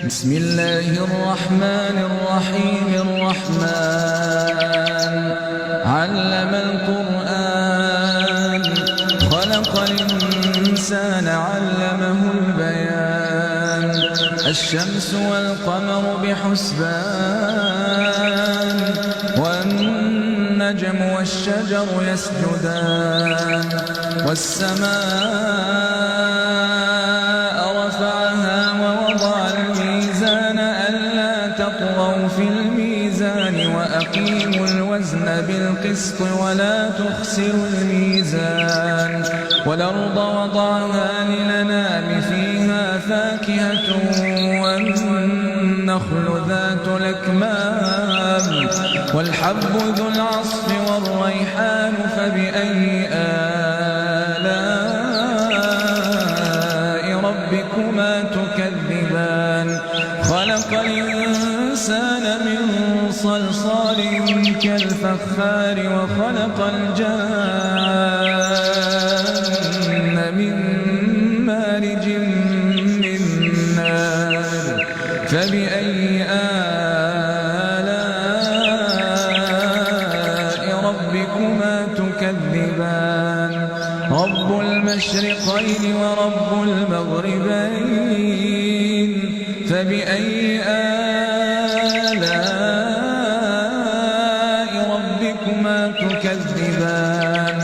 بسم الله الرحمن الرحيم. الرحمن علم القرآن، خلق الإنسان علمه البيان. الشمس والقمر بحسبان، والنجم والشجر يسجدان. والسماء رفعها ووضع الميزان ألا تطغوا في الميزان وأقيموا الوزن بالقسط ولا تخسروا الميزان. والأرض وضعها للأنام فيها فاكهة والنخل ذات الأكمام والحب ذو العصف والريحان. فبأي آلاء ربكما تكذبان؟ خلق الإنسان من صلصال كالفخار، وخلق الجان من مارج من نار. فبأي آلاء ربكما تكذبان؟ رب المشرقين ورب المغربين. فبأي آلاء ربكما تكذبان؟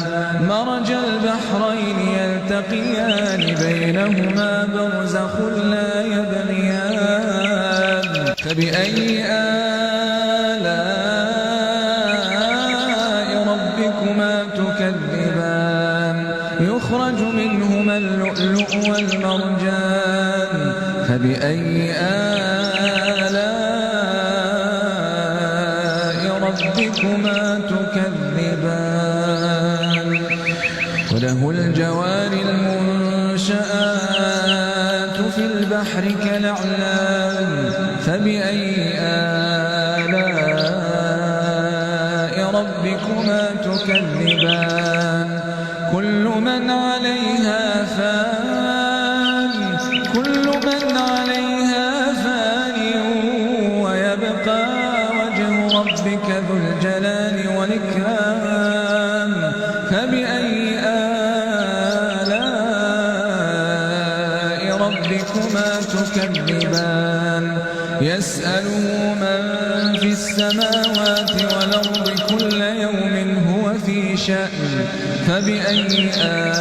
مرج البحرين يلتقيان بينهما برزخ لا يبغيان. فبأي آلاء ربكما تكذبان؟ يخرج منهما اللؤلؤ والمرجان. فبأي آلاء ربكما تكذبان؟ وله الجوار المنشآت في البحر كالأعلام. فبأي آلاء ربكما تكذبان؟ كل من عليها فان، كل من عليها فان، ويبقى وجه ربك ذو الجلال والإكرام. فبأي آلاء ربكما تكذبان؟ يسأله من في السماوات والأرض كل يوم هو في شأن. فبأي آلاء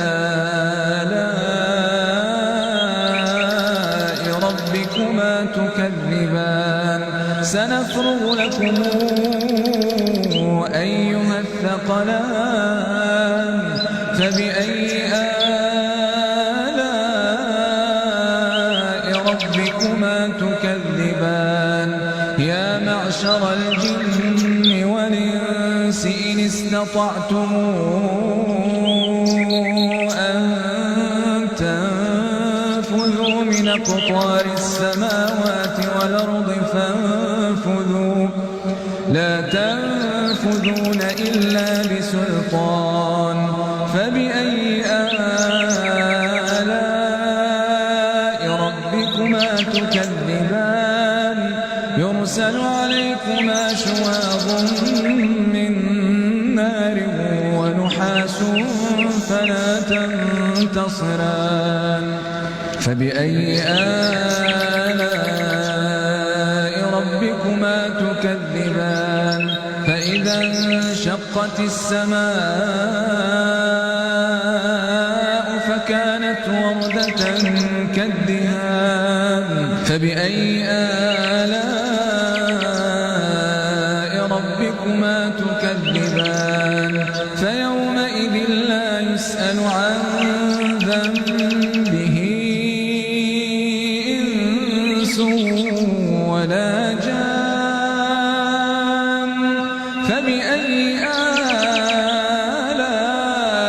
ربكما تكذبان؟ سنفرغ لكم أيها الثقلان. فبأي آلاء ربكما تكذبان؟ يا معشر الجن والإنس إن استطعتم أن تنفذوا من أقطار السماوات والأرض فانفذوا، لا تنفذون إلا بسلطان. فبأي آلاء ربكما تكذبان؟ يرسل عليكما شواظ من نار ونحاس فلا تنتصران. فبأي آلاء ربكما تكذبان؟ فإذا انشقت السماء فكانت وردة كالدهان. فبأي آلاء ربكما تكذبان؟ فيومئذ لا يسأل عن ذنبه إنس ولا جان. فبأي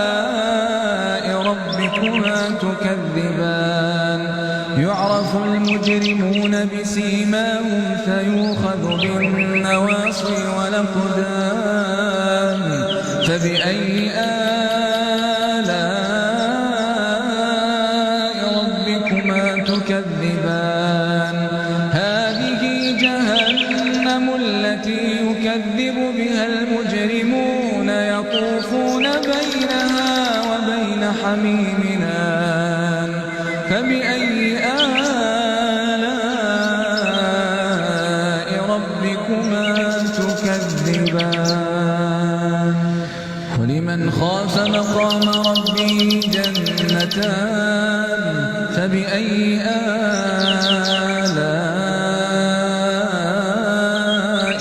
آلاء ربكما تكذبان؟ يعرف المجرمون بسيماهم فيؤخذ بالنواصي والأقدام. فبأي آلاء ربكما تكذبان؟ حميم آن فبأي آلاء ربكما تكذبان ولمن خاف مقام ربه جنتان فبأي آلاء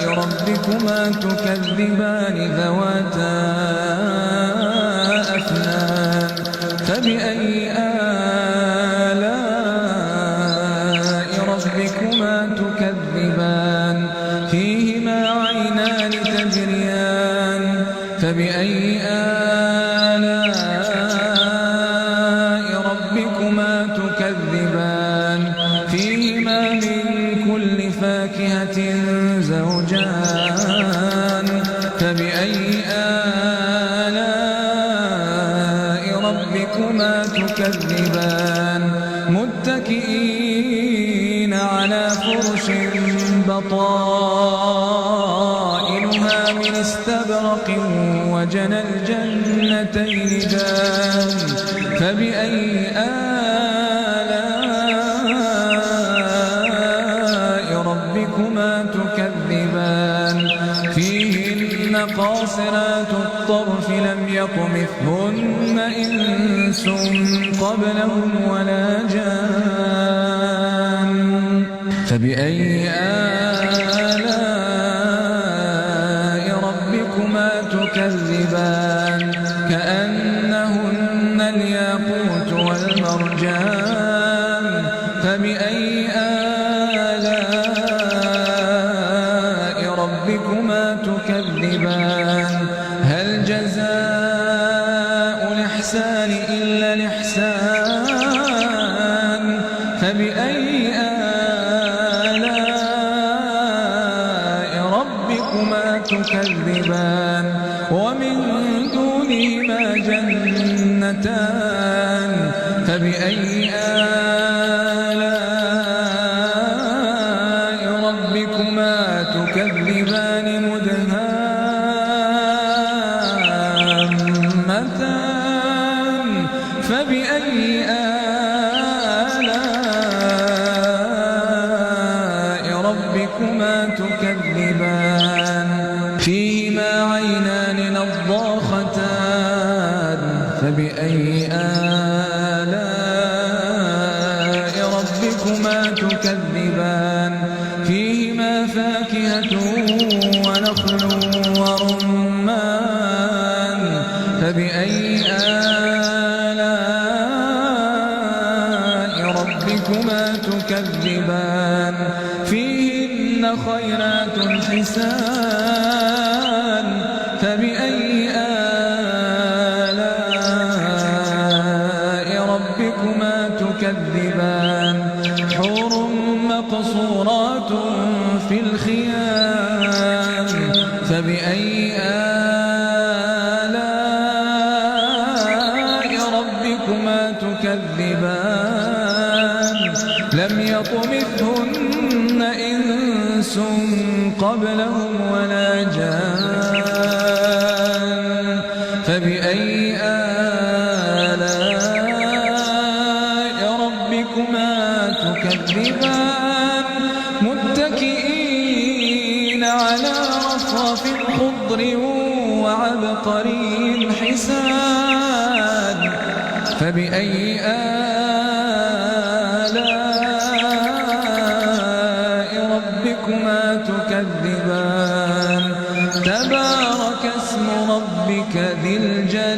ربكما تكذبان ذواتا أفنان فبأي آلاء ربكما تكذبان فيهما عينان تجريان فبأي آلاء ربكما تكذبان فيهما من كل فاكهة زوجان فبأي آلاء ربكما تكذبان متكئين على فرش بطائنها من استبرق وجنى الجنتين دان فبأي آلاء ربكما تكذبان فيهن قاصرات الطرف لم يطمثهن إنس قبلهم ولا جان فبأي آلاء ربكما تكذبان كأنهن الياقوت والمرجان فبأي آلاء ربكما تكذبان هل جزاء الإحسان إلا الإحسان فبأي آلاء ربكما تكذبان ومن دونهما جنتان فبأي آلاء ربكما تكذبان مدهامتان فبأي آلاء ربكما تكذبان فيهما عينان نضاختان فبأي آلاء ربكما تكذبان فيهما فاكهة ونخل ورمان فبأي آلاء ربكما تكذبان فيهن خيرات حسان فبأي آلاء ربكما تكذبان حور مقصورات في الخيام فبأي آلاء ربكما تكذبان لم يطمثهن إنس قبلهم ولا جان فبأي آلاء ربكما تكذبان متكئين على رفرف خضر وعبقري حسان فبأي آلاء ربكما تكذبان تبارك اسم ربك ذي الجلال